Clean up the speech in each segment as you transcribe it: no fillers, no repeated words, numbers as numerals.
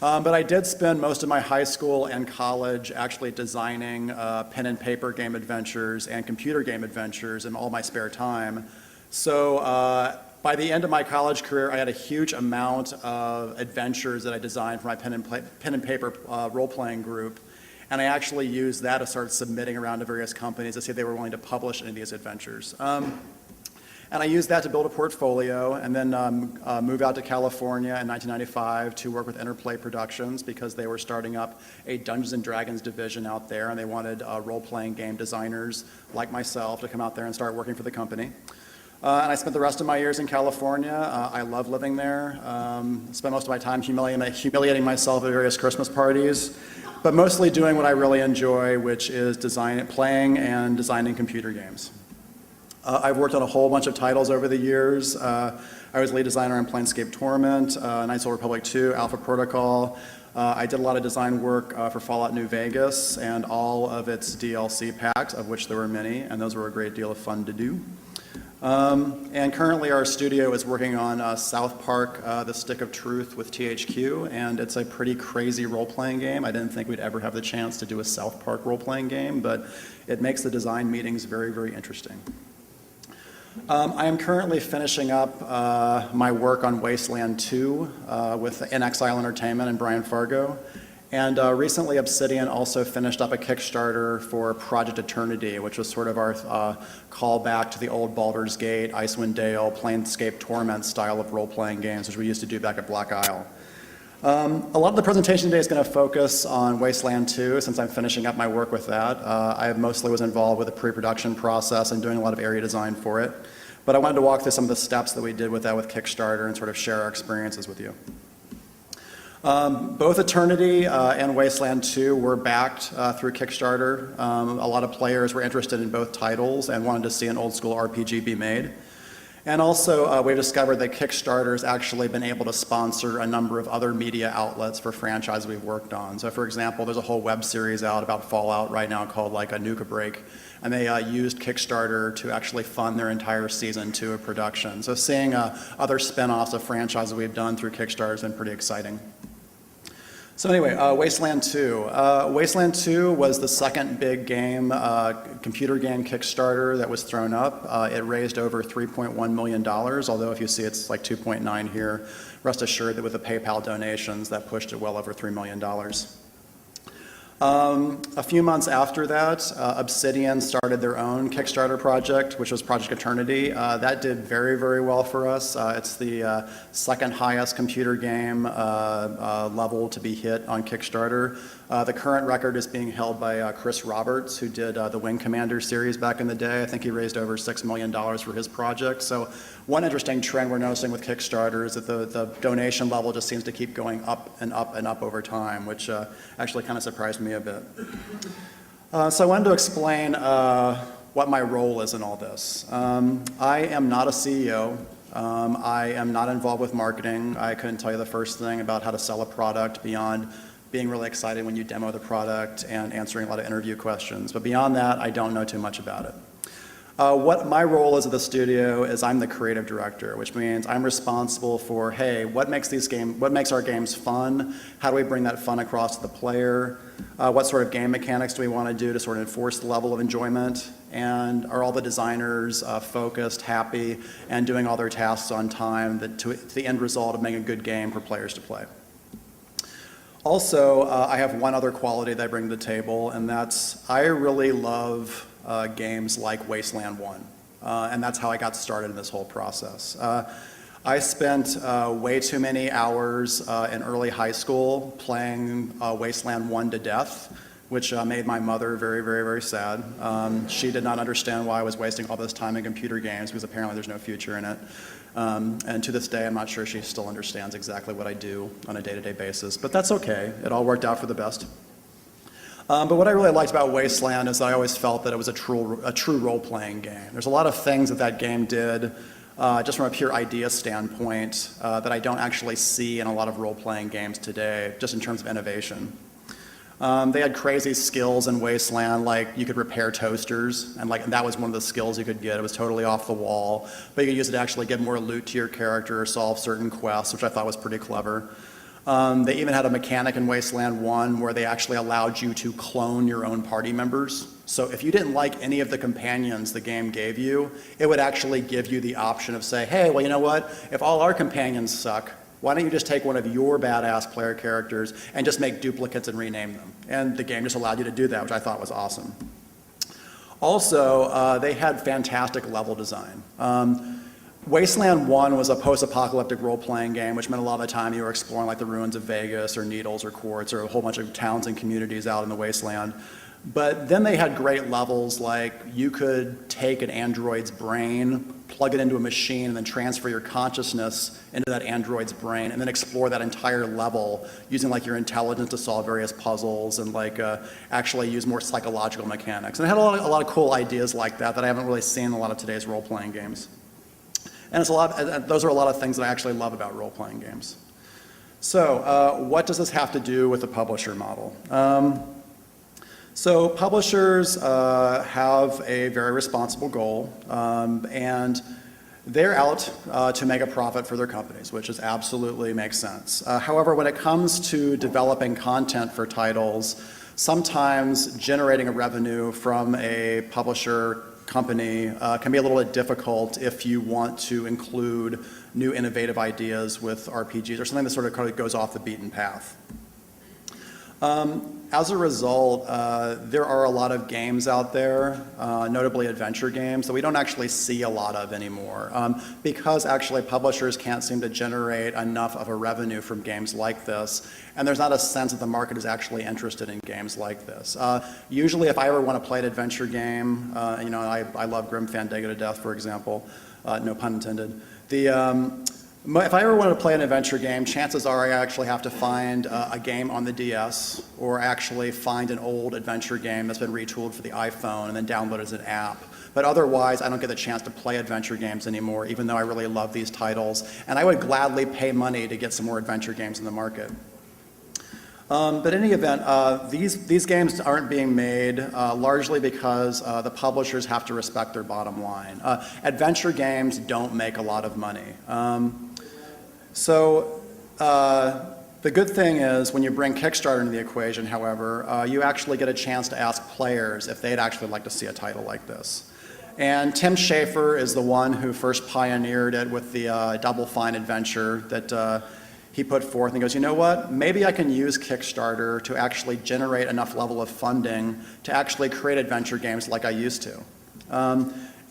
But I did spend most of my high school and college actually designing pen and paper game adventures and computer game adventures in all my spare time. So by the end of my college career, I had a huge amount of adventures that I designed for my pen and paper role-playing group. And I actually used that to start submitting around to various companies to see if they were willing to publish any of these adventures. And I used that to build a portfolio and then move out to California in 1995 to work with Interplay Productions because they were starting up a Dungeons & Dragons division out there and they wanted role-playing game designers like myself to come out there and start working for the company. And I spent the rest of my years in California. I love living there. Spent most of my time humiliating myself at various Christmas parties, but mostly doing what I really enjoy, which is playing and designing computer games. I've worked on a whole bunch of titles over the years. I was lead designer on Planescape Torment, Knights of the Republic 2, Alpha Protocol. I did a lot of design work for Fallout New Vegas and all of its DLC packs, of which there were many, and those were a great deal of fun to do. And currently our studio is working on South Park, The Stick of Truth with THQ, and it's a pretty crazy role-playing game. I didn't think we'd ever have the chance to do a South Park role-playing game, but it makes the design meetings very, very interesting. I am currently finishing up my work on Wasteland 2 with In Exile Entertainment and Brian Fargo. And recently Obsidian also finished up a Kickstarter for Project Eternity, which was sort of our callback to the old Baldur's Gate, Icewind Dale, Planescape Torment style of role-playing games, which we used to do back at Black Isle. A lot of the presentation today is going to focus on Wasteland 2 since I'm finishing up my work with that. I mostly was involved with the pre-production process and doing a lot of area design for it. But I wanted to walk through some of the steps that we did with that with Kickstarter and sort of share our experiences with you. Both Eternity and Wasteland 2 were backed through Kickstarter. A lot of players were interested in both titles and wanted to see an old school RPG be made. And also, we've discovered that Kickstarter's actually been able to sponsor a number of other media outlets for franchises we've worked on. So for example, there's a whole web series out about Fallout right now called like a Nuka Break, and they used Kickstarter to actually fund their entire season 2 of production. So seeing other spin-offs of franchises we've done through Kickstarter has been pretty exciting. So anyway, Wasteland 2. Wasteland 2 was the second big game, computer game Kickstarter that was thrown up. It raised over $3.1 million, although if you see it's like 2.9 here, rest assured that with the PayPal donations, that pushed it well over $3 million. A few months after that, Obsidian started their own Kickstarter project, which was Project Eternity. That did very, very well for us. It's the second highest computer game level to be hit on Kickstarter. The current record is being held by Chris Roberts, who did the Wing Commander series back in the day. I think he raised over $6 million for his project. So one interesting trend we're noticing with Kickstarter is that the donation level just seems to keep going up and up and up over time, which actually kind of surprised me a bit. So I wanted to explain what my role is in all this. I am not a CEO. I am not involved with marketing. I couldn't tell you the first thing about how to sell a product beyond being really excited when you demo the product and answering a lot of interview questions. But beyond that, I don't know too much about it. What my role is at the studio is I'm the creative director, which means I'm responsible for, hey, what makes our games fun? How do we bring that fun across to the player? What sort of game mechanics do we want to do to sort of enforce the level of enjoyment? And are all the designers focused, happy, and doing all their tasks on time to the end result of making a good game for players to play? Also, I have one other quality that I bring to the table, and that's I really love games like Wasteland 1, and that's how I got started in this whole process. I spent way too many hours in early high school playing Wasteland 1 to death, which made my mother very, very, very sad. She did not understand why I was wasting all this time in computer games because apparently there's no future in it. And to this day, I'm not sure she still understands exactly what I do on a day-to-day basis, but that's okay. It all worked out for the best. But what I really liked about Wasteland is that I always felt that it was a true role-playing game. There's a lot of things that that game did, just from a pure idea standpoint, that I don't actually see in a lot of role-playing games today, just in terms of innovation. They had crazy skills in Wasteland, like you could repair toasters, and that was one of the skills you could get. It was totally off the wall, but you could use it to actually get more loot to your character or solve certain quests, which I thought was pretty clever. They even had a mechanic in Wasteland 1 where they actually allowed you to clone your own party members. So if you didn't like any of the companions the game gave you, it would actually give you the option of say, hey, well, you know what? If all our companions suck, why don't you just take one of your badass player characters and just make duplicates and rename them? And the game just allowed you to do that, which I thought was awesome. Also, they had fantastic level design. Wasteland 1 was a post-apocalyptic role-playing game, which meant a lot of the time you were exploring like the ruins of Vegas or Needles or Quartz or a whole bunch of towns and communities out in the wasteland. But then they had great levels like you could take an android's brain, plug it into a machine, and then transfer your consciousness into that android's brain, and then explore that entire level using like your intelligence to solve various puzzles and like actually use more psychological mechanics. And it had a lot of cool ideas like that I haven't really seen in a lot of today's role-playing games. And those are a lot of things that I actually love about role-playing games. So what does this have to do with the publisher model? So publishers have a very responsible goal, and they're out to make a profit for their companies, which is absolutely makes sense. However, when it comes to developing content for titles, sometimes generating a revenue from a publisher company can be a little bit difficult if you want to include new innovative ideas with RPGs or something that sort of goes off the beaten path. As a result, there are a lot of games out there, notably adventure games, that we don't actually see a lot of anymore because actually publishers can't seem to generate enough of a revenue from games like this, and there's not a sense that the market is actually interested in games like this. Usually if I ever want to play an adventure game, you know, I love Grim Fandango to death, for example, no pun intended. If I ever want to play an adventure game, chances are I actually have to find a game on the DS or actually find an old adventure game that's been retooled for the iPhone and then download it as an app. But otherwise, I don't get the chance to play adventure games anymore, even though I really love these titles. And I would gladly pay money to get some more adventure games in the market. But in any event, these games aren't being made largely because the publishers have to respect their bottom line. Adventure games don't make a lot of money. So the good thing is when you bring Kickstarter into the equation, however, you actually get a chance to ask players if they'd actually like to see a title like this. And Tim Schafer is the one who first pioneered it with the Double Fine adventure that he put forth, and he goes, you know what, maybe I can use Kickstarter to actually generate enough level of funding to actually create adventure games like I used to.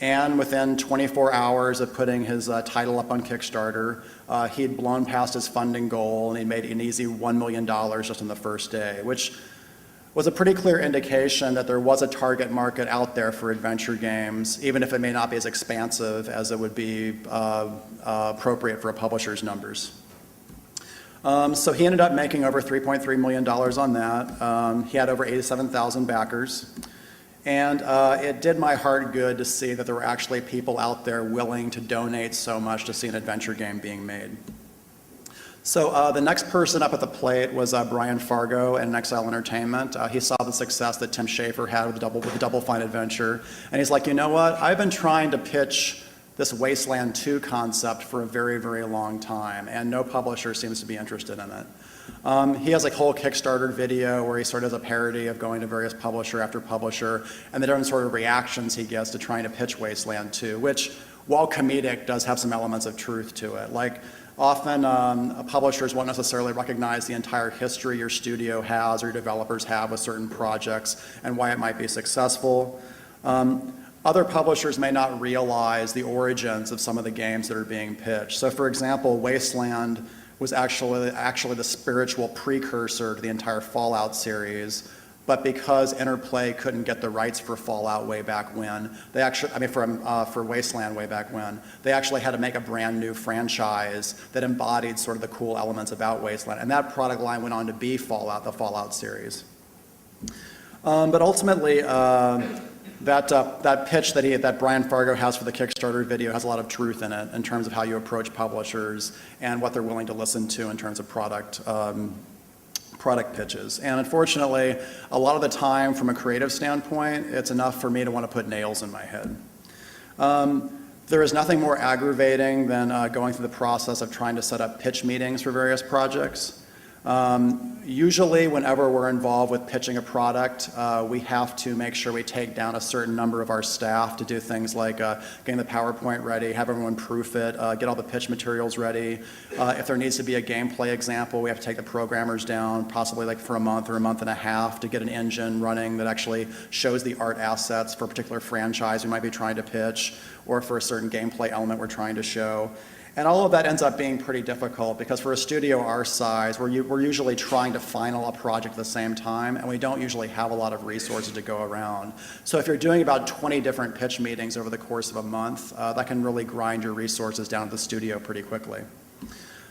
And within 24 hours of putting his title up on Kickstarter, he'd blown past his funding goal and he made an easy $1 million just on the first day, which was a pretty clear indication that there was a target market out there for adventure games, even if it may not be as expansive as it would be appropriate for a publisher's numbers. So he ended up making over $3.3 million on that. He had over 87,000 backers. And it did my heart good to see that there were actually people out there willing to donate so much to see an adventure game being made. So the next person up at the plate was Brian Fargo and Exile Entertainment. He saw the success that Tim Schafer had with the Double Fine adventure. And he's like, you know what? I've been trying to pitch this Wasteland 2 concept for a very, very long time, and no publisher seems to be interested in it. He has a whole Kickstarter video where he sort of does a parody of going to various publisher after publisher and the different sort of reactions he gets to trying to pitch Wasteland 2, which, while comedic, does have some elements of truth to it. Like, often publishers won't necessarily recognize the entire history your studio has or your developers have with certain projects and why it might be successful. Other publishers may not realize the origins of some of the games that are being pitched. So for example, Wasteland was actually the spiritual precursor to the entire Fallout series, but because Interplay couldn't get the rights for Fallout way back when, they actually, for Wasteland way back when, they actually had to make a brand new franchise that embodied sort of the cool elements about Wasteland, and that product line went on to be Fallout, the Fallout series. But ultimately, that pitch that Brian Fargo has for the Kickstarter video has a lot of truth in it in terms of how you approach publishers and what they're willing to listen to in terms of product pitches. And unfortunately, a lot of the time from a creative standpoint, it's enough for me to want to put nails in my head. There is nothing more aggravating than going through the process of trying to set up pitch meetings for various projects. Usually, whenever we're involved with pitching a product, we have to make sure we take down a certain number of our staff to do things like getting the PowerPoint ready, have everyone proof it, get all the pitch materials ready. If there needs to be a gameplay example, we have to take the programmers down, possibly like for a month or a month and a half, to get an engine running that actually shows the art assets for a particular franchise we might be trying to pitch, or for a certain gameplay element we're trying to show. And all of that ends up being pretty difficult because for a studio our size, we're usually trying to final a project at the same time, and we don't usually have a lot of resources to go around. So if you're doing about 20 different pitch meetings over the course of a month, that can really grind your resources down at the studio pretty quickly.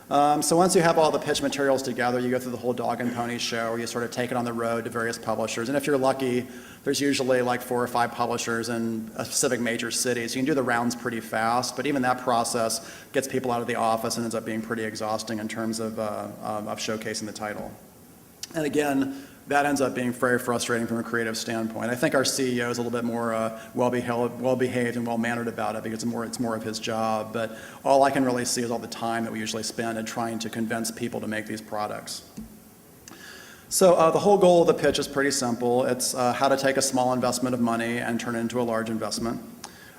So once you have all the pitch materials together, you go through the whole dog and pony show where you sort of take it on the road to various publishers. And if you're lucky, there's usually like 4 or 5 publishers in a specific major city. So you can do the rounds pretty fast, but even that process gets people out of the office and ends up being pretty exhausting in terms of showcasing the title. And again, that ends up being very frustrating from a creative standpoint. I think our CEO is a little bit more well-behaved and well-mannered about it because it's more of his job. But all I can really see is all the time that we usually spend in trying to convince people to make these products. So the whole goal of the pitch is pretty simple. It's how to take a small investment of money and turn it into a large investment.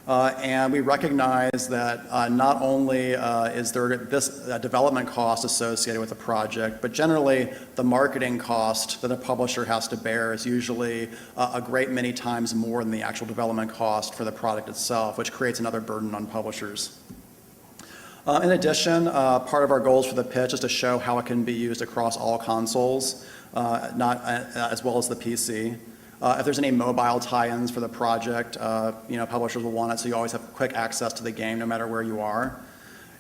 And we recognize that not only is there this development cost associated with the project, but generally the marketing cost that a publisher has to bear is usually a great many times more than the actual development cost for the product itself, which creates another burden on publishers. In addition, part of our goals for the pitch is to show how it can be used across all consoles, as well as the PC. If there's any mobile tie-ins for the project, publishers will want it, so you always have quick access to the game no matter where you are.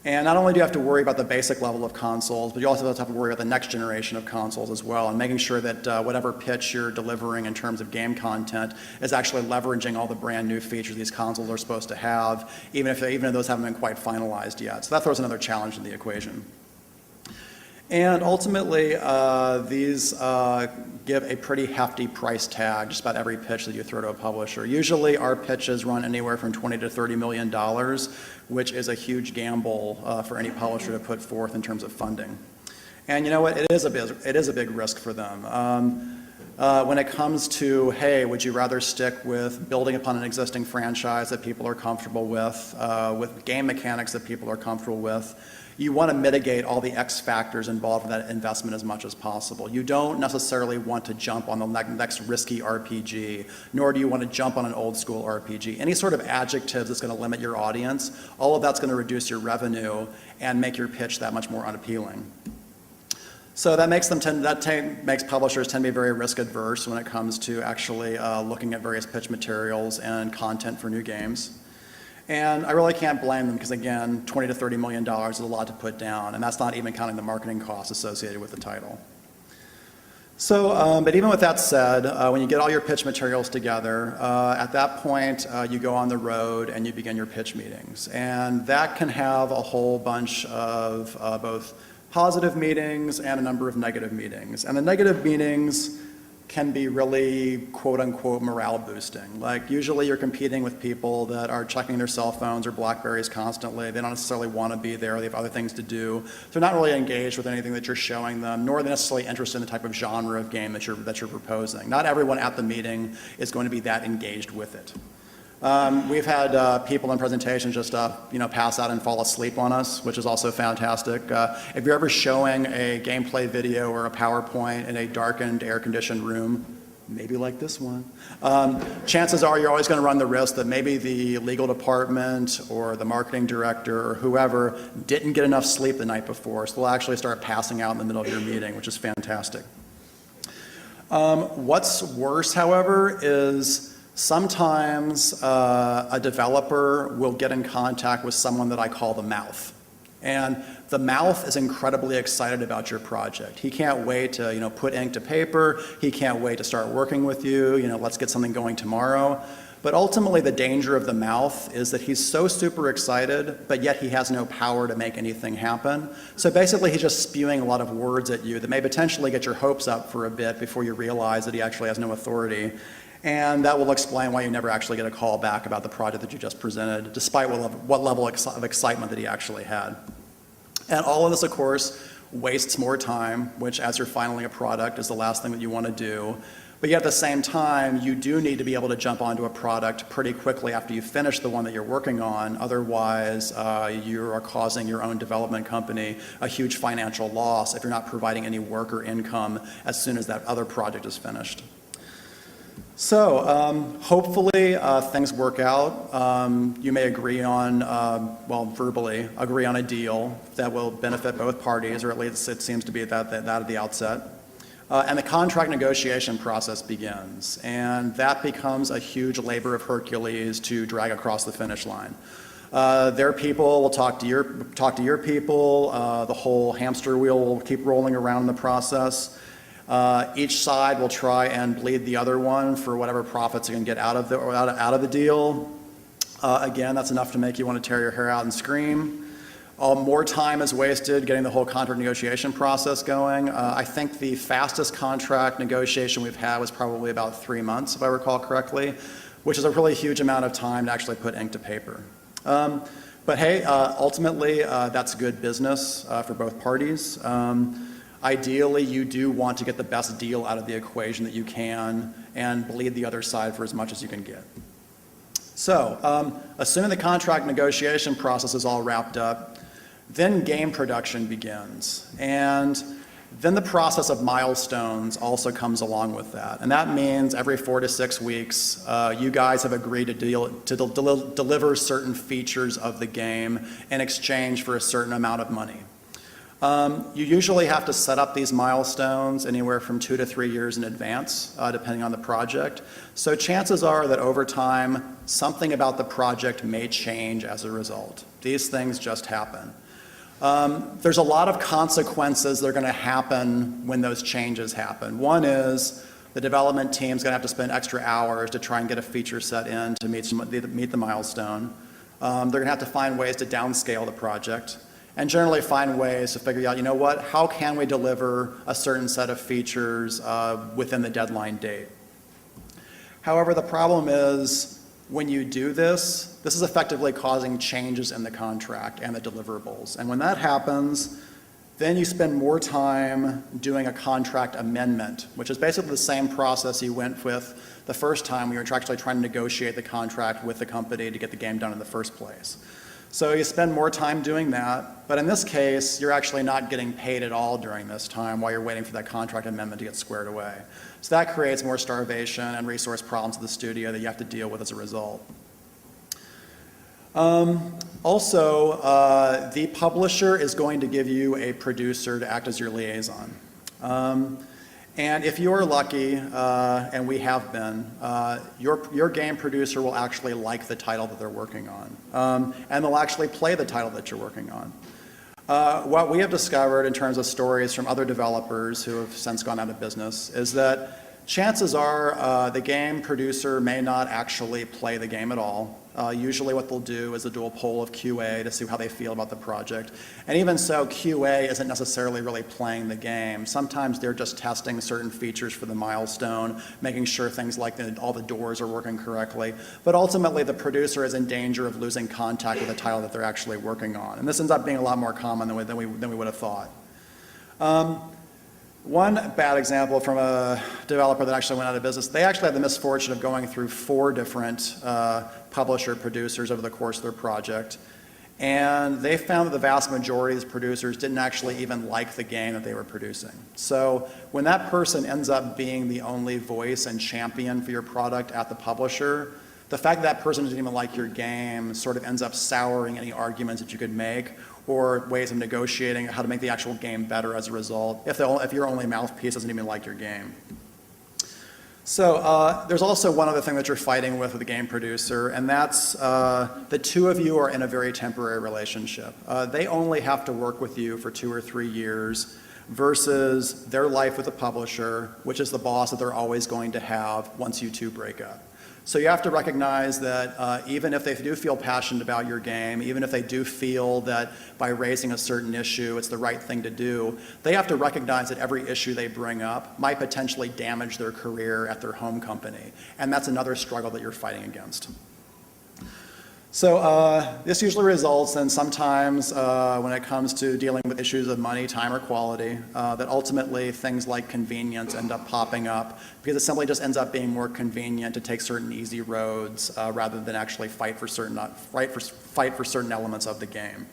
And not only do you have to worry about the basic level of consoles, but you also have to worry about the next generation of consoles as well, and making sure that whatever pitch you're delivering in terms of game content is actually leveraging all the brand new features these consoles are supposed to have, even if those haven't been quite finalized yet. So that throws another challenge in the equation. And ultimately, these give a pretty hefty price tag, just about every pitch that you throw to a publisher. Usually our pitches run anywhere from $20 to $30 million, which is a huge gamble for any publisher to put forth in terms of funding. And you know what, it is a big risk for them. When it comes to, hey, would you rather stick with building upon an existing franchise that people are comfortable with game mechanics that people are comfortable with, you want to mitigate all the X factors involved in that investment as much as possible. You don't necessarily want to jump on the next risky RPG, nor do you want to jump on an old school RPG. Any sort of adjectives that's going to limit your audience, all of that's going to reduce your revenue and make your pitch that much more unappealing. So that makes publishers tend to be very risk adverse when it comes to actually looking at various pitch materials and content for new games. And I really can't blame them because, again, $20 to $30 million is a lot to put down, and that's not even counting the marketing costs associated with the title. So, but even with that said, when you get all your pitch materials together, at that point, you go on the road and you begin your pitch meetings. And that can have a whole bunch of both positive meetings and a number of negative meetings. And the negative meetings can be really quote-unquote morale boosting. Like usually you're competing with people that are checking their cell phones or BlackBerries constantly. They don't necessarily want to be there. They have other things to do. They're not really engaged with anything that you're showing them, nor are they necessarily interested in the type of genre of game that you're proposing. Not everyone at the meeting is going to be that engaged with it. We've had people in presentations just pass out and fall asleep on us, which is also fantastic. If you're ever showing a gameplay video or a PowerPoint in a darkened, air-conditioned room, maybe like this one, chances are you're always going to run the risk that maybe the legal department or the marketing director or whoever didn't get enough sleep the night before, so they'll actually start passing out in the middle of your meeting, which is fantastic. What's worse, however, is sometimes a developer will get in contact with someone that I call the mouth. And the mouth is incredibly excited about your project. He can't wait to put ink to paper. He can't wait to start working with you. Let's get something going tomorrow. But ultimately the danger of the mouth is that he's so super excited, but yet he has no power to make anything happen. So basically he's just spewing a lot of words at you that may potentially get your hopes up for a bit before you realize that he actually has no authority. And that will explain why you never actually get a call back about the project that you just presented, despite what level of excitement that he actually had. And all of this, of course, wastes more time, which as you're filing a product is the last thing that you want to do. But yet at the same time, you do need to be able to jump onto a product pretty quickly after you finish the one that you're working on. Otherwise, you are causing your own development company a huge financial loss if you're not providing any work or income as soon as that other project is finished. So hopefully things work out. You may agree on, well, verbally agree on a deal that will benefit both parties, or at least it seems to be that at the outset. And the contract negotiation process begins, and that becomes a huge labor of Hercules to drag across the finish line. Their people will talk to your people. The whole hamster wheel will keep rolling around in the process. Each side will try and bleed the other one for whatever profits it can get out of the deal. Again, that's enough to make you want to tear your hair out and scream. More time is wasted getting the whole contract negotiation process going. I think the fastest contract negotiation we've had was probably about 3 months, if I recall correctly, which is a really huge amount of time to actually put ink to paper. But hey, ultimately, that's good business for both parties. Ideally, you do want to get the best deal out of the equation that you can and bleed the other side for as much as you can get. So, assuming the contract negotiation process is all wrapped up, then game production begins. And then the process of milestones also comes along with that. And that means every 4 to 6 weeks, you guys have agreed to deliver certain features of the game in exchange for a certain amount of money. You usually have to set up these milestones anywhere from 2 to 3 years in advance, depending on the project. So chances are that over time, something about the project may change as a result. These things just happen. There's a lot of consequences that are going to happen when those changes happen. One is the development team's going to have to spend extra hours to try and get a feature set in to meet the milestone. They're going to have to find ways to downscale the project, and generally find ways to figure out, you know what, how can we deliver a certain set of features within the deadline date? However, the problem is when you do this, this is effectively causing changes in the contract and the deliverables. And when that happens, then you spend more time doing a contract amendment, which is basically the same process you went with the first time when you were actually trying to negotiate the contract with the company to get the game done in the first place. So you spend more time doing that, but in this case, you're actually not getting paid at all during this time while you're waiting for that contract amendment to get squared away. So that creates more starvation and resource problems at the studio that you have to deal with as a result. Also, the publisher is going to give you a producer to act as your liaison. And if you're lucky, and we have been, your game producer will actually like the title that they're working on, and they'll actually play the title that you're working on. What we have discovered in terms of stories from other developers who have since gone out of business is that chances are the game producer may not actually play the game at all. Usually what they'll do is they'll do a poll of QA to see how they feel about the project. And even so, QA isn't necessarily really playing the game. Sometimes they're just testing certain features for the milestone, making sure things like all the doors are working correctly. But ultimately, the producer is in danger of losing contact with the title that they're actually working on. And this ends up being a lot more common than we would have thought. One bad example from a developer that actually went out of business, they actually had the misfortune of going through 4 different publisher producers over the course of their project. And they found that the vast majority of these producers didn't actually even like the game that they were producing. So when that person ends up being the only voice and champion for your product at the publisher, the fact that that person doesn't even like your game sort of ends up souring any arguments that you could make or ways of negotiating how to make the actual game better as a result, if your only mouthpiece doesn't even like your game. So there's also one other thing that you're fighting with the game producer, and that's the two of you are in a very temporary relationship. They only have to work with you for 2 or 3 years versus their life with the publisher, which is the boss that they're always going to have once you two break up. So you have to recognize that even if they do feel passionate about your game, even if they do feel that by raising a certain issue it's the right thing to do, they have to recognize that every issue they bring up might potentially damage their career at their home company. And that's another struggle that you're fighting against. So this usually results in sometimes when it comes to dealing with issues of money, time, or quality, that ultimately things like convenience end up popping up because it simply just ends up being more convenient to take certain easy roads rather than actually fight for certain elements of the game.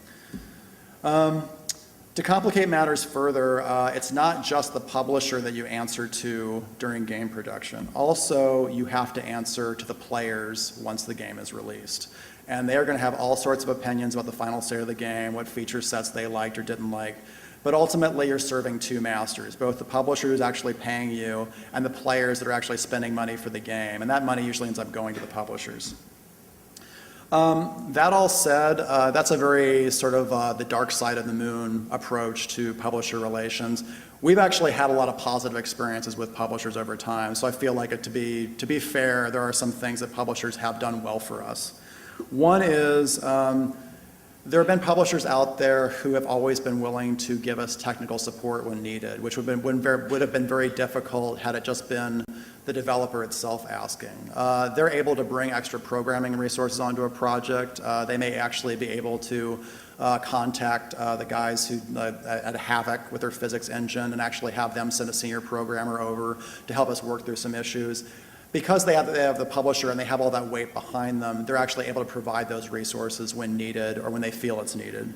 To complicate matters further, it's not just the publisher that you answer to during game production. Also, you have to answer to the players once the game is released. And they're going to have all sorts of opinions about the final state of the game, what feature sets they liked or didn't like. But ultimately, you're serving two masters, both the publisher who's actually paying you and the players that are actually spending money for the game. And that money usually ends up going to the publishers. That all said, that's a very sort of the dark side of the moon approach to publisher relations. We've actually had a lot of positive experiences with publishers over time, so I feel like to be fair, there are some things that publishers have done well for us. One is there have been publishers out there who have always been willing to give us technical support when needed, which would have been very difficult had it just been the developer itself asking. They're able to bring extra programming resources onto a project. They may actually be able to contact the guys who at Havoc with their physics engine and actually have them send a senior programmer over to help us work through some issues. Because they have the publisher and they have all that weight behind them, they're actually able to provide those resources when needed or when they feel it's needed.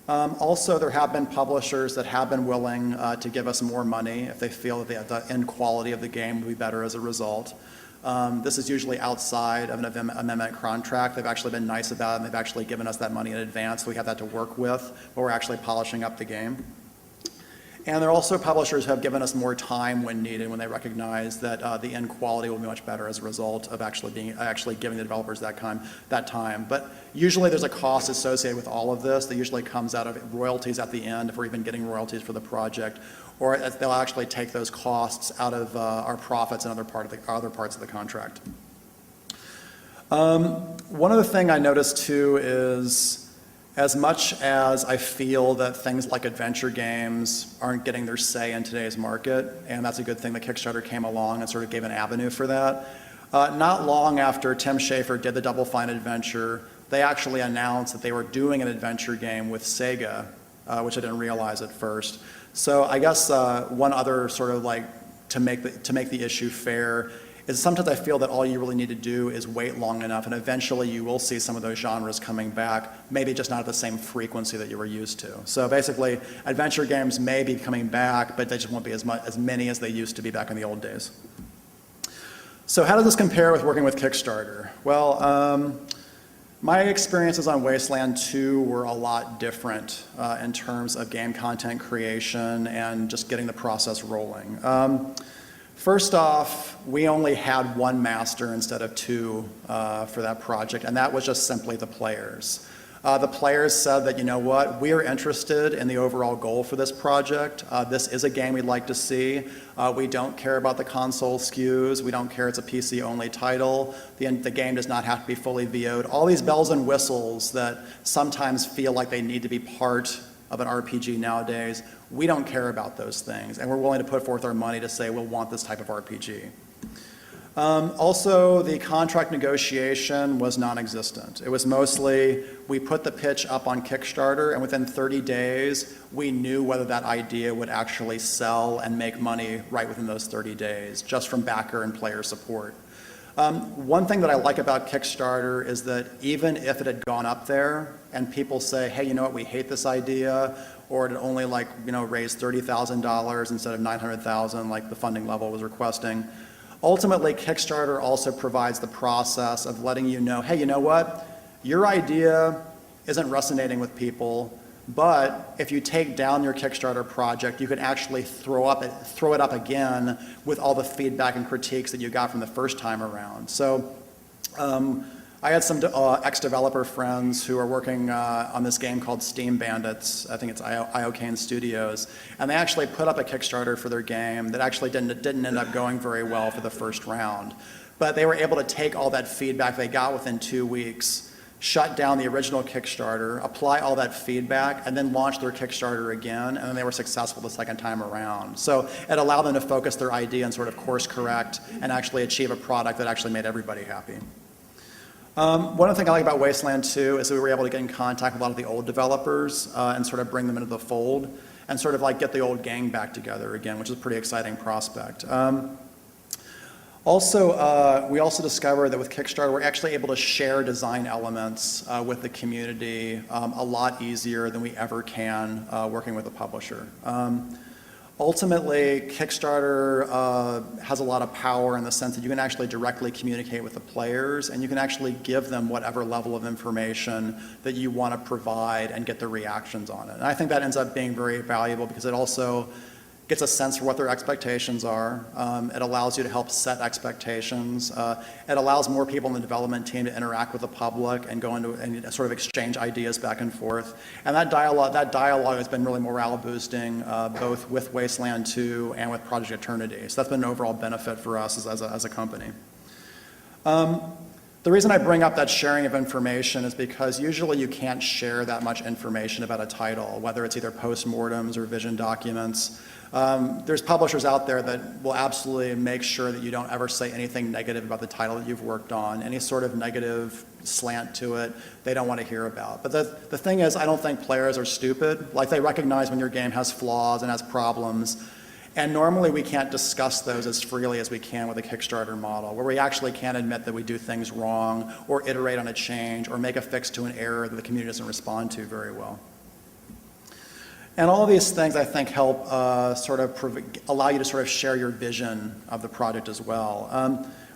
Also, there have been publishers that have been willing to give us more money if they feel that the end quality of the game will be better as a result. This is usually outside of an amendment contract. They've actually been nice about it, and they've actually given us that money in advance, so we have that to work with while we're actually polishing up the game. And there are also publishers who have given us more time when needed, when they recognize that the end quality will be much better as a result of actually giving the developers that time. But usually there's a cost associated with all of this that usually comes out of royalties at the end, if we're even getting royalties for the project, or they'll actually take those costs out of our profits and other parts of the contract. One other thing I noticed too is, as much as I feel that things like adventure games aren't getting their say in today's market, and that's a good thing that Kickstarter came along and sort of gave an avenue for that, not long after Tim Schafer did the Double Fine adventure, they actually announced that they were doing an adventure game with Sega, which I didn't realize at first. So I guess one other sort of like to make the issue fair is sometimes I feel that all you really need to do is wait long enough, and eventually you will see some of those genres coming back, maybe just not at the same frequency that you were used to. So basically, adventure games may be coming back, but they just won't be as many as they used to be back in the old days. So how does this compare with working with Kickstarter? Well, my experiences on Wasteland 2 were a lot different in terms of game content creation and just getting the process rolling. First off, we only had one master instead of two for that project, and that was just simply the players. The players said that, you know what, we are interested in the overall goal for this project. This is a game we'd like to see. We don't care about the console SKUs. We don't care it's a PC-only title. The game does not have to be fully VO'd. All these bells and whistles that sometimes feel like they need to be part of an RPG nowadays, we don't care about those things, and we're willing to put forth our money to say we'll want this type of RPG. Also, the contract negotiation was non-existent. It was mostly, we put the pitch up on Kickstarter, and within 30 days, we knew whether that idea would actually sell and make money right within those 30 days, just from backer and player support. One thing that I like about Kickstarter is that even if it had gone up there and people say, hey, you know what, we hate this idea, or it only raised $30,000 instead of $900,000 like the funding level was requesting, ultimately Kickstarter also provides the process of letting you know, hey, you know what, your idea isn't resonating with people, but if you take down your Kickstarter project, you can actually throw it up again with all the feedback and critiques that you got from the first time around. So I had some ex-developer friends who are working on this game called Steam Bandits. I think it's Iocane Studios, and they actually put up a Kickstarter for their game that actually didn't end up going very well for the first round. But they were able to take all that feedback they got within 2 weeks, shut down the original Kickstarter, apply all that feedback, and then launch their Kickstarter again, and then they were successful the second time around. So it allowed them to focus their idea and sort of course correct and actually achieve a product that actually made everybody happy. One of the things I like about Wasteland 2 is that we were able to get in contact with a lot of the old developers and sort of bring them into the fold and sort of like get the old gang back together again, which is a pretty exciting prospect. We also discovered that with Kickstarter, we're actually able to share design elements with the community a lot easier than we ever can working with a publisher. Ultimately, Kickstarter has a lot of power in the sense that you can actually directly communicate with the players and you can actually give them whatever level of information that you want to provide and get their reactions on it. And I think that ends up being very valuable because it also gets a sense for what their expectations are. It allows you to help set expectations. It allows more people in the development team to interact with the public and go into and sort of exchange ideas back and forth. And that dialogue has been really morale boosting, both with Wasteland 2 and with Project Eternity. So that's been an overall benefit for us as a company. The reason I bring up that sharing of information is because usually you can't share that much information about a title, whether it's either postmortems or vision documents. There's publishers out there that will absolutely make sure that you don't ever say anything negative about the title that you've worked on. Any sort of negative slant to it, they don't want to hear about. But the thing is, I don't think players are stupid. Like, they recognize when your game has flaws and has problems. And normally we can't discuss those as freely as we can with a Kickstarter model, where we actually can admit that we do things wrong, or iterate on a change, or make a fix to an error that the community doesn't respond to very well. And all of these things, I think, help allow you to sort of share your vision of the project as well.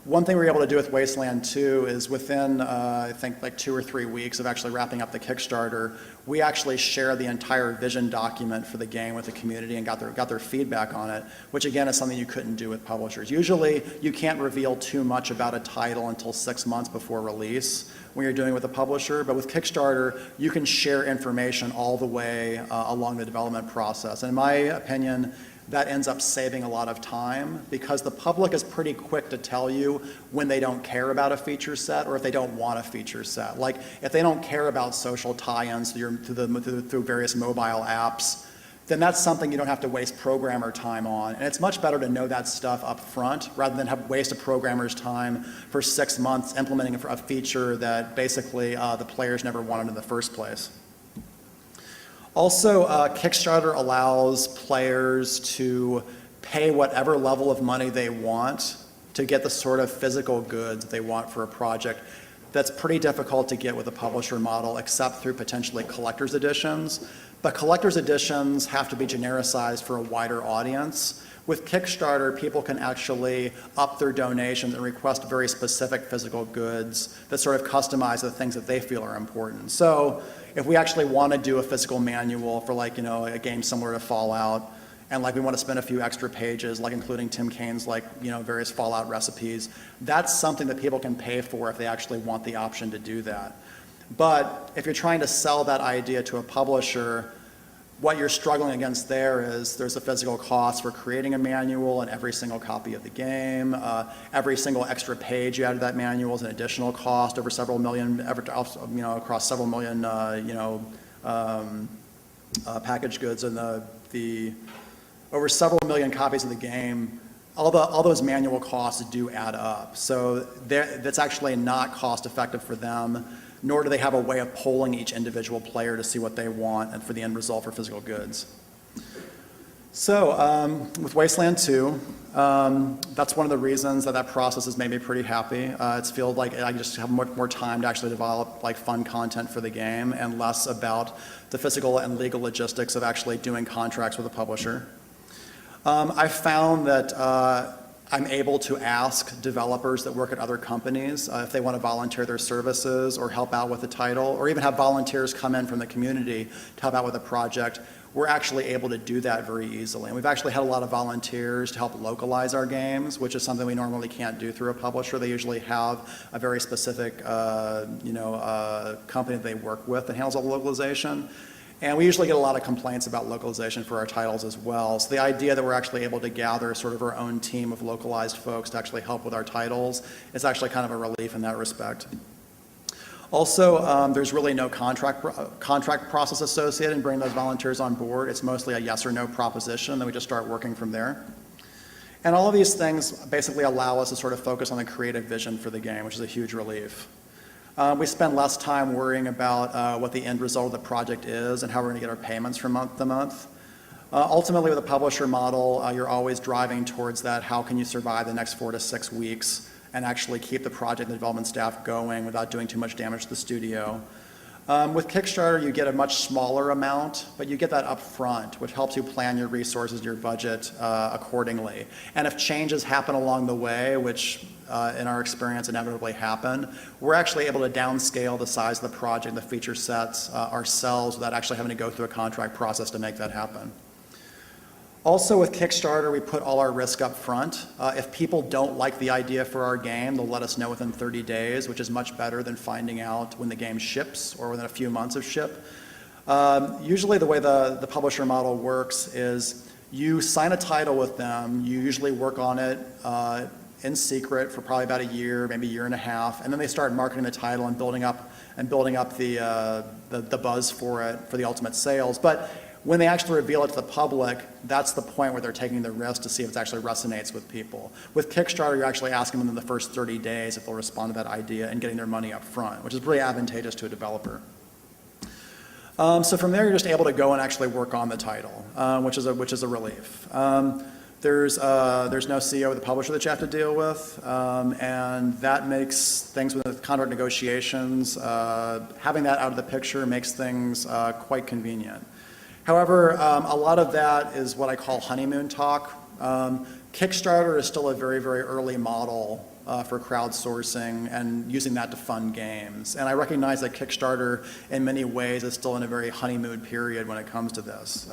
One thing we were able to do with Wasteland 2 is within, I think, like 2 or 3 weeks of actually wrapping up the Kickstarter, we actually shared the entire vision document for the game with the community and got their feedback on it, which again is something you couldn't do with publishers. Usually, you can't reveal too much about a title until 6 months before release when you're doing it with a publisher, but with Kickstarter, you can share information all the way along the development process. And in my opinion, that ends up saving a lot of time because the public is pretty quick to tell you when they don't care about a feature set or if they don't want a feature set. Like, if they don't care about social tie-ins through various mobile apps, then that's something you don't have to waste programmer time on. And it's much better to know that stuff up front rather than waste a programmer's time for 6 months implementing a feature that basically the players never wanted in the first place. Also, Kickstarter allows players to pay whatever level of money they want to get the sort of physical goods they want for a project. That's pretty difficult to get with a publisher model, except through potentially collector's editions. But collector's editions have to be genericized for a wider audience. With Kickstarter, people can actually up their donations and request very specific physical goods that sort of customize the things that they feel are important. So if we actually want to do a physical manual for, like, a game similar to Fallout, and like we want to spend a few extra pages, like including Tim Kane's various Fallout recipes, that's something that people can pay for if they actually want the option to do that. But if you're trying to sell that idea to a publisher, what you're struggling against there is there's a physical cost for creating a manual and every single copy of the game. Every single extra page you add to that manual is an additional cost over several million, across several million, packaged goods, and over several million copies of the game. All those manual costs do add up. So that's actually not cost effective for them, nor do they have a way of polling each individual player to see what they want and for the end result for physical goods. So with Wasteland 2, that's one of the reasons that process has made me pretty happy. It's felt like I just have more time to actually develop fun content for the game and less about the physical and legal logistics of actually doing contracts with a publisher. I found that I'm able to ask developers that work at other companies if they want to volunteer their services or help out with the title, or even have volunteers come in from the community to help out with a project. We're actually able to do that very easily. And we've actually had a lot of volunteers to help localize our games, which is something we normally can't do through a publisher. They usually have a very specific company that they work with that handles all the localization. And we usually get a lot of complaints about localization for our titles as well. So the idea that we're actually able to gather sort of our own team of localized folks to actually help with our titles is actually kind of a relief in that respect. Also, there's really no contract process associated in bringing those volunteers on board. It's mostly a yes or no proposition, and then we just start working from there. And all of these things basically allow us to sort of focus on the creative vision for the game, which is a huge relief. We spend less time worrying about what the end result of the project is and how we're going to get our payments from month to month. Ultimately, with a publisher model, you're always driving towards that. How can you survive the next 4 to 6 weeks and actually keep the project and the development staff going without doing too much damage to the studio? With Kickstarter, you get a much smaller amount, but you get that up front, which helps you plan your resources, your budget accordingly. And if changes happen along the way, which in our experience inevitably happen, we're actually able to downscale the size of the project, the feature sets ourselves without actually having to go through a contract process to make that happen. Also with Kickstarter, we put all our risk up front. If people don't like the idea for our game, they'll let us know within 30 days, which is much better than finding out when the game ships or within a few months of ship. Usually the way the publisher model works is you sign a title with them, you usually work on it in secret for probably about a year, maybe a year and a half, and then they start marketing the title and building up the buzz for it for the ultimate sales. But when they actually reveal it to the public, that's the point where they're taking the risk to see if it actually resonates with people. With Kickstarter, you're actually asking them in the first 30 days if they'll respond to that idea and getting their money up front, which is really advantageous to a developer. So from there, you're just able to go and actually work on the title, which is a relief. There's no CEO or the publisher that you have to deal with, and that makes things with contract negotiations, having that out of the picture makes things quite convenient. However, a lot of that is what I call honeymoon talk. Kickstarter is still a very, very early model for crowdsourcing and using that to fund games. And I recognize that Kickstarter, in many ways, is still in a very honeymoon period when it comes to this.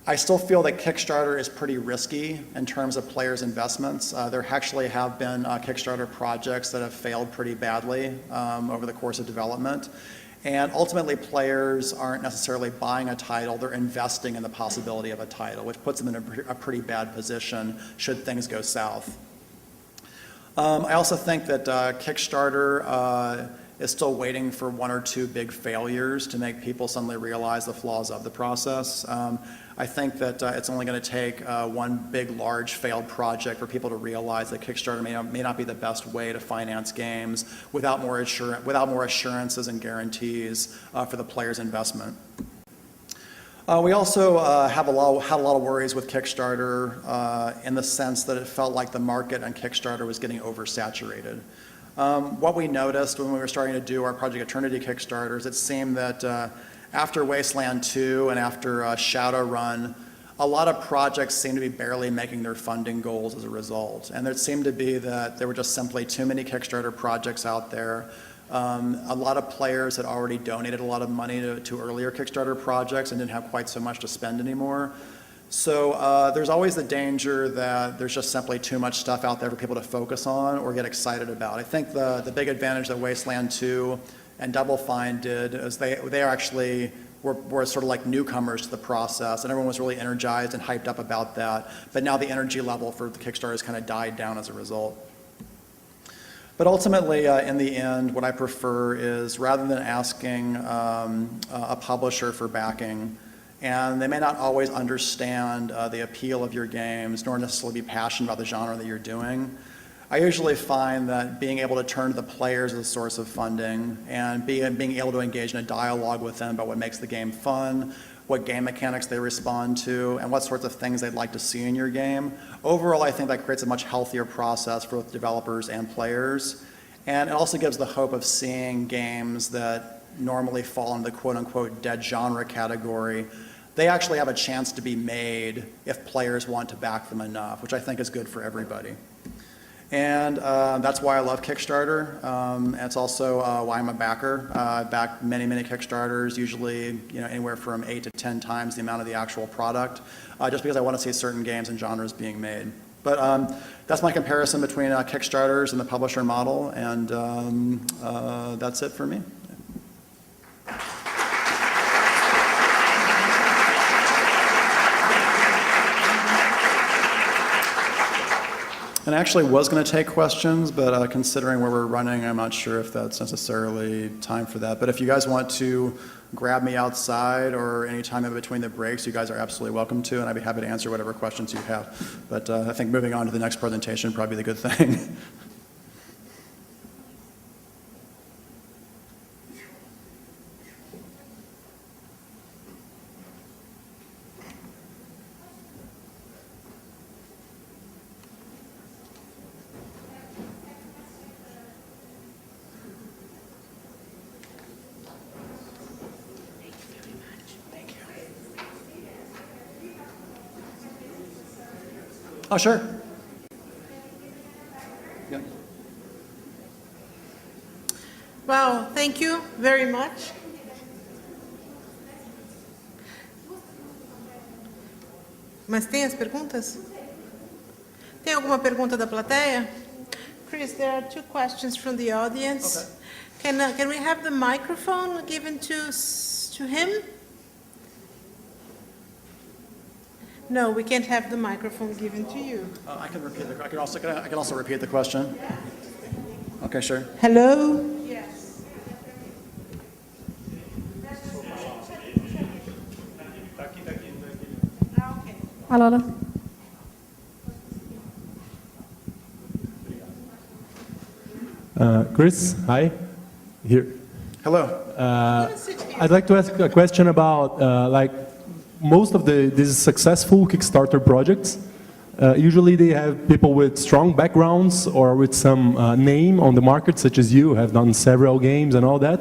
I still feel that Kickstarter is pretty risky in terms of players' investments. There actually have been Kickstarter projects that have failed pretty badly over the course of development. And ultimately, players aren't necessarily buying a title, they're investing in the possibility of a title, which puts them in a pretty bad position should things go south. I also think that Kickstarter is still waiting for 1 or 2 big failures to make people suddenly realize the flaws of the process. I think that it's only going to take one big, large failed project for people to realize that Kickstarter may not be the best way to finance games without more assurances and guarantees for the player's investment. We also had a lot of worries with Kickstarter in the sense that it felt like the market on Kickstarter was getting oversaturated. What we noticed when we were starting to do our Project Eternity Kickstarters, it seemed that after Wasteland 2 and after Shadowrun, a lot of projects seemed to be barely making their funding goals as a result. And it seemed to be that there were just simply too many Kickstarter projects out there. A lot of players had already donated a lot of money to earlier Kickstarter projects and didn't have quite so much to spend anymore. So there's always the danger that there's just simply too much stuff out there for people to focus on or get excited about. I think the big advantage that Wasteland 2 and Double Fine did is they actually were sort of like newcomers to the process, and everyone was really energized and hyped up about that. But now the energy level for the Kickstarter has kind of died down as a result. But ultimately, in the end, what I prefer is rather than asking a publisher for backing, and they may not always understand the appeal of your games, nor necessarily be passionate about the genre that you're doing, I usually find that being able to turn to the players as a source of funding and being able to engage in a dialogue with them about what makes the game fun, what game mechanics they respond to, and what sorts of things they'd like to see in your game. Overall, I think that creates a much healthier process for both developers and players. And it also gives the hope of seeing games that normally fall into the quote-unquote dead genre category. They actually have a chance to be made if players want to back them enough, which I think is good for everybody. And that's why I love Kickstarter. And it's also why I'm a backer. I've backed many, many Kickstarters, usually anywhere from 8 to 10 times the amount of the actual product, just because I want to see certain games and genres being made. But that's my comparison between Kickstarters and the publisher model, and that's it for me. And I actually was going to take questions, but considering where we're running, I'm not sure if that's necessarily time for that. But if you guys want to grab me outside or any time in between the breaks, you guys are absolutely welcome to, and I'd be happy to answer whatever questions you have. But I think moving on to the next presentation would probably be the good thing. Oh, sure. Yeah. Well, thank you very much. Mas tem as perguntas? Tem alguma pergunta da plateia? Chris, there are 2 questions from the audience. Okay. Can we have the microphone given to him? No, we can't have the microphone given to you. I can repeat I can also repeat the question. Okay, sure. Hello? Yes. Alô. Chris, hi. Here. Hello. I'd like to ask a question about like most of these successful Kickstarter projects. Usually they have people with strong backgrounds or with some name on the market, such as you have done several games and all that.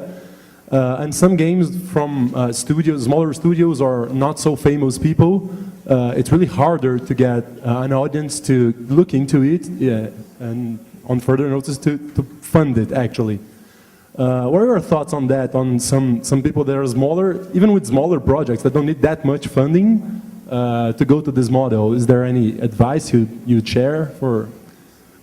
And some games from smaller studios or not so famous people, it's really harder to get an audience to look into it and on further notice to fund it actually. What are your thoughts on that, on some people that are smaller, even with smaller projects that don't need that much funding to go to this model? Is there any advice you'd share for?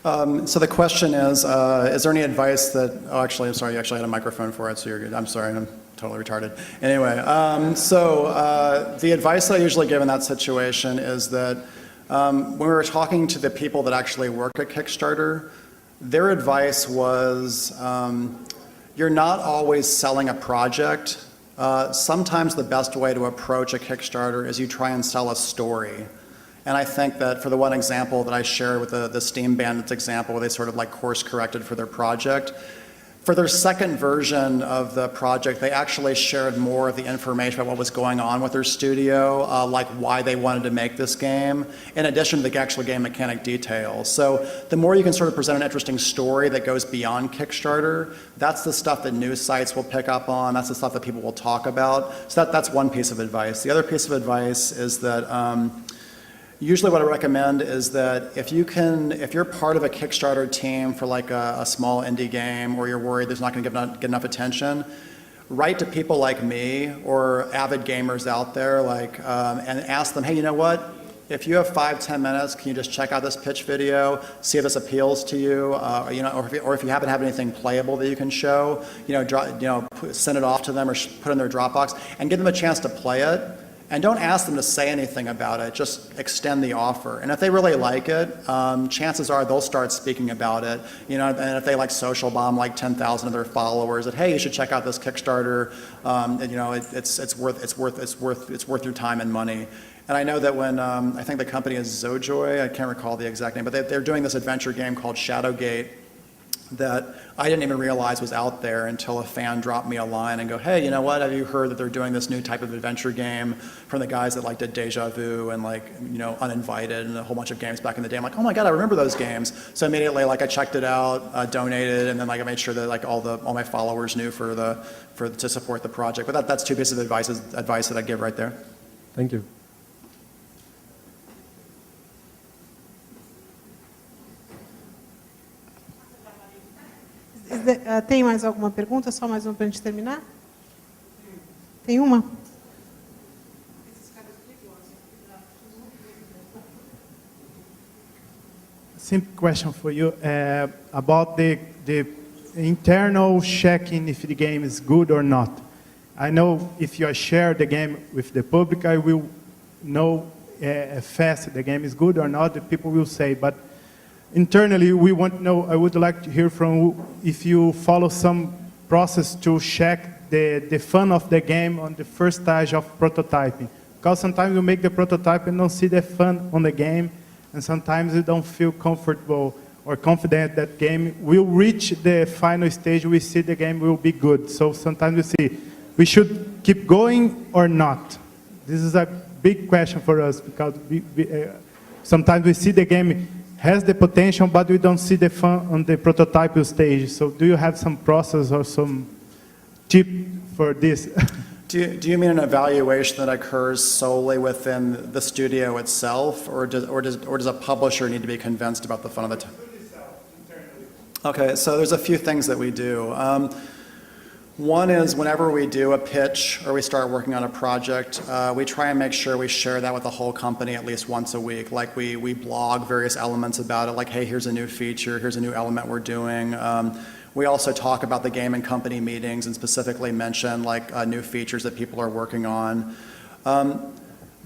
So the question is there any advice that, oh, actually, I'm sorry, you actually had a microphone for it, so you're good. I'm sorry, I'm totally retarded. Anyway, the advice that I usually give in that situation is that when we were talking to the people that actually work at Kickstarter, their advice was, you're not always selling a project. Sometimes the best way to approach a Kickstarter is you try and sell a story. And I think that for the one example that I shared with the Steam Bandits example, where they sort of like course corrected for their project, for their second version of the project, they actually shared more of the information about what was going on with their studio, like why they wanted to make this game, in addition to the actual game mechanic details. So the more you can sort of present an interesting story that goes beyond Kickstarter, that's the stuff that news sites will pick up on, that's the stuff that people will talk about. So that's one piece of advice. The other piece of advice is that usually what I recommend is that if you're part of a Kickstarter team for like a small indie game, or you're worried there's not going to get enough attention, write to people like me or avid gamers out there, and ask them, hey, you know what? If you have 5-10 minutes, can you just check out this pitch video, see if this appeals to you, or if you happen to have anything playable that you can show, send it off to them or put it in their Dropbox and give them a chance to play it. And don't ask them to say anything about it, just extend the offer. And if they really like it, chances are they'll start speaking about it. And if they like social bomb like 10,000 of their followers, that hey, you should check out this Kickstarter. It's worth your time and money. And I know that when I think the company is Zojoy, I can't recall the exact name, but they're doing this adventure game called Shadowgate that I didn't even realize was out there until a fan dropped me a line and go, hey, you know what, have you heard that they're doing this new type of adventure game from the guys that did Deja Vu and Uninvited and a whole bunch of games back in the day. I'm like, oh my God, I remember those games. So immediately I checked it out, donated, and then I made sure that all my followers knew to support the project. But that's 2 pieces of advice that I give right there. Thank you. Tem mais alguma pergunta? Só mais uma para a gente terminar? Tem uma? Simple question for you about the internal checking if the game is good or not. I know if you share the game with the public, I will know fast the game is good or not. The people will say, but internally, we want to know, I would like to hear from you if you follow some process to check the fun of the game on the first stage of prototyping. Because sometimes you make the prototype and don't see the fun on the game, and sometimes you don't feel comfortable or confident that game will reach the final stage, we see the game will be good. So sometimes we see, we should keep going or not. This is a big question for us, because sometimes we see the game has the potential, but we don't see the fun on the prototype stage. So do you have some process or some tip for this? Do you mean an evaluation that occurs solely within the studio itself, or does a publisher need to be convinced about the fun of the Okay, so there's a few things that we do. One is whenever we do a pitch or we start working on a project, we try and make sure we share that with the whole company at least once a week. Like we blog various elements about it, like, hey, here's a new feature, here's a new element we're doing. We also talk about the game and company meetings and specifically mention like new features that people are working on.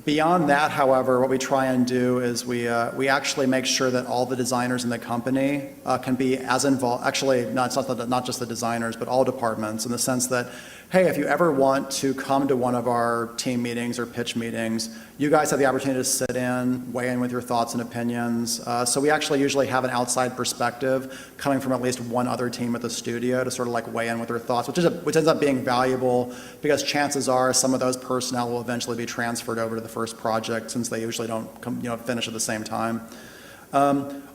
Beyond that, however, what we try and do is we actually make sure that all the designers in the company can be as involved, actually not just the designers, but all departments, in the sense that, hey, if you ever want to come to one of our team meetings or pitch meetings, you guys have the opportunity to sit in, weigh in with your thoughts and opinions. So we actually usually have an outside perspective coming from at least one other team at the studio to sort of like weigh in with their thoughts, which ends up being valuable because chances are some of those personnel will eventually be transferred over to the first project since they usually don't finish at the same time.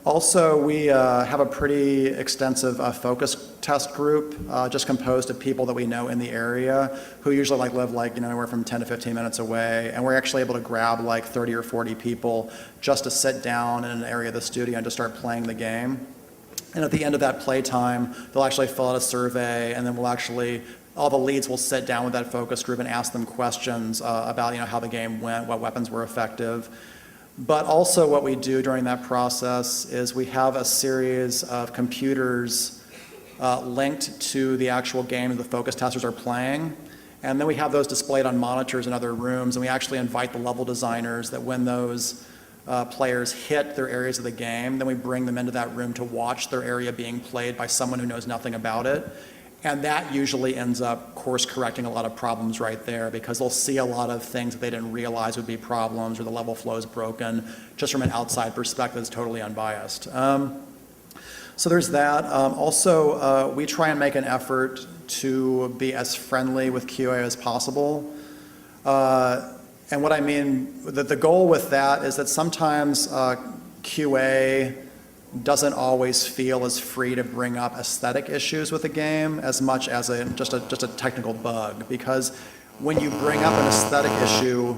Also, we have a pretty extensive focus test group just composed of people that we know in the area who usually live anywhere from 10 to 15 minutes away, and we're actually able to grab like 30 or 40 people just to sit down in an area of the studio and to start playing the game. And at the end of that playtime, they'll actually fill out a survey, and then all the leads will sit down with that focus group and ask them questions about how the game went, what weapons were effective. But also what we do during that process is we have a series of computers linked to the actual game the focus testers are playing. And then we have those displayed on monitors in other rooms, and we actually invite the level designers that when those players hit their areas of the game, then we bring them into that room to watch their area being played by someone who knows nothing about it. And that usually ends up course correcting a lot of problems right there because they'll see a lot of things that they didn't realize would be problems or the level flow is broken just from an outside perspective that's totally unbiased. So there's that. Also, we try and make an effort to be as friendly with QA as possible. And what I mean, the goal with that is that sometimes QA doesn't always feel as free to bring up aesthetic issues with the game as much as just a technical bug, because when you bring up an aesthetic issue,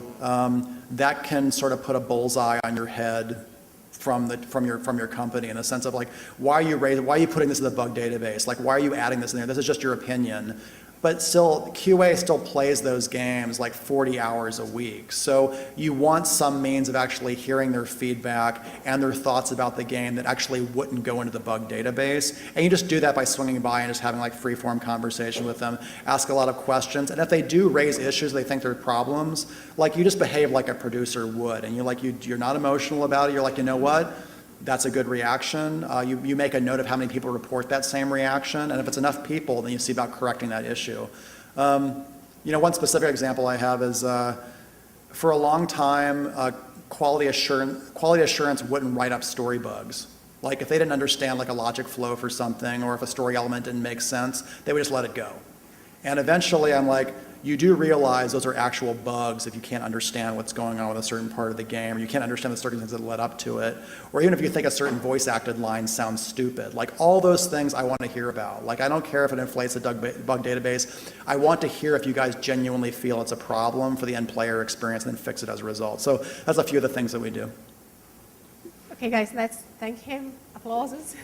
that can sort of put a bullseye on your head from your company in the sense of like, why are you putting this in the bug database? Like, why are you adding this in there? This is just your opinion. But still, QA still plays those games like 40 hours a week. So you want some means of actually hearing their feedback and their thoughts about the game that actually wouldn't go into the bug database. And you just do that by swinging by and just having like free-form conversation with them, ask a lot of questions. And if they do raise issues, they think they're problems, like you just behave like a producer would. And you're not emotional about it. You're like, you know what? That's a good reaction. You make a note of how many people report that same reaction, and if it's enough people, then you see about correcting that issue. One specific example I have is for a long time, quality assurance wouldn't write up story bugs. Like if they didn't understand like a logic flow for something, or if a story element didn't make sense, they would just let it go. And eventually I'm like, you do realize those are actual bugs if you can't understand what's going on with a certain part of the game, or you can't understand the circumstances that led up to it, or even if you think a certain voice-acted line sounds stupid. Like all those things I want to hear about. Like I don't care if it inflates the bug database. I want to hear if you guys genuinely feel it's a problem for the end player experience and then fix it as a result. So that's a few of the things that we do. Okay, guys, let's thank him. Applauses.